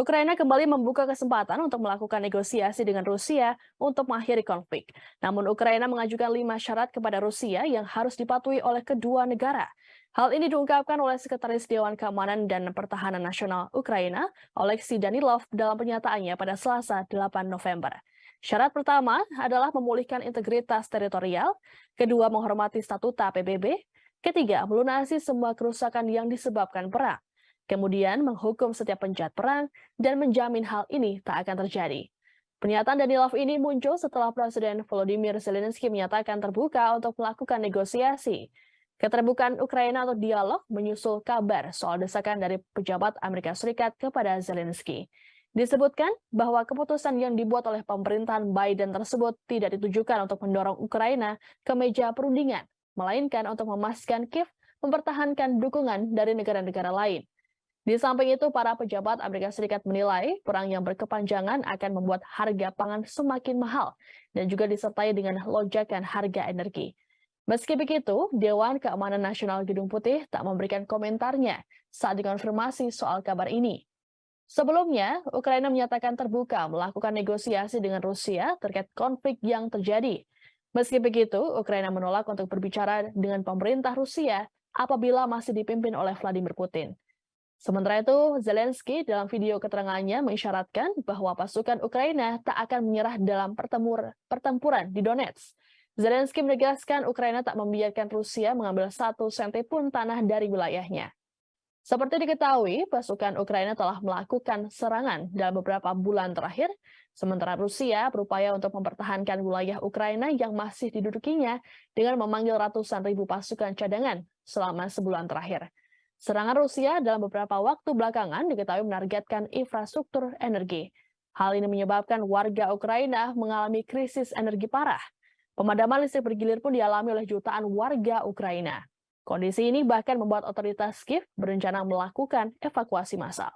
Ukraina kembali membuka kesempatan untuk melakukan negosiasi dengan Rusia untuk mengakhiri konflik. Namun Ukraina mengajukan 5 syarat kepada Rusia yang harus dipatuhi oleh kedua negara. Hal ini diungkapkan oleh Sekretaris Dewan Keamanan dan Pertahanan Nasional Ukraina, Oleksiy Danilov, dalam pernyataannya pada Selasa 8 November. Syarat pertama adalah memulihkan integritas teritorial, kedua menghormati statuta PBB, ketiga melunasi semua kerusakan yang disebabkan perang. Kemudian menghukum setiap penjahat perang dan menjamin hal ini tak akan terjadi. Pernyataan Danilov ini muncul setelah Presiden Volodymyr Zelensky menyatakan terbuka untuk melakukan negosiasi. Keterbukaan Ukraina untuk dialog menyusul kabar soal desakan dari pejabat Amerika Serikat kepada Zelensky. Disebutkan bahwa keputusan yang dibuat oleh pemerintahan Biden tersebut tidak ditujukan untuk mendorong Ukraina ke meja perundingan, melainkan untuk memastikan Kiev mempertahankan dukungan dari negara-negara lain. Di samping itu, para pejabat Amerika Serikat menilai perang yang berkepanjangan akan membuat harga pangan semakin mahal dan juga disertai dengan lonjakan harga energi. Meski begitu, Dewan Keamanan Nasional Gedung Putih tak memberikan komentarnya saat dikonfirmasi soal kabar ini. Sebelumnya, Ukraina menyatakan terbuka melakukan negosiasi dengan Rusia terkait konflik yang terjadi. Meski begitu, Ukraina menolak untuk berbicara dengan pemerintah Rusia apabila masih dipimpin oleh Vladimir Putin. Sementara itu, Zelensky dalam video keterangannya mengisyaratkan bahwa pasukan Ukraina tak akan menyerah dalam pertempuran di Donetsk. Zelensky menegaskan Ukraina tak membiarkan Rusia mengambil 1 senti pun tanah dari wilayahnya. Seperti diketahui, pasukan Ukraina telah melakukan serangan dalam beberapa bulan terakhir, sementara Rusia berupaya untuk mempertahankan wilayah Ukraina yang masih didudukinya dengan memanggil ratusan ribu pasukan cadangan selama sebulan terakhir. Serangan Rusia dalam beberapa waktu belakangan diketahui menargetkan infrastruktur energi. Hal ini menyebabkan warga Ukraina mengalami krisis energi parah. Pemadaman listrik bergilir pun dialami oleh jutaan warga Ukraina. Kondisi ini bahkan membuat otoritas Kiev berencana melakukan evakuasi massal.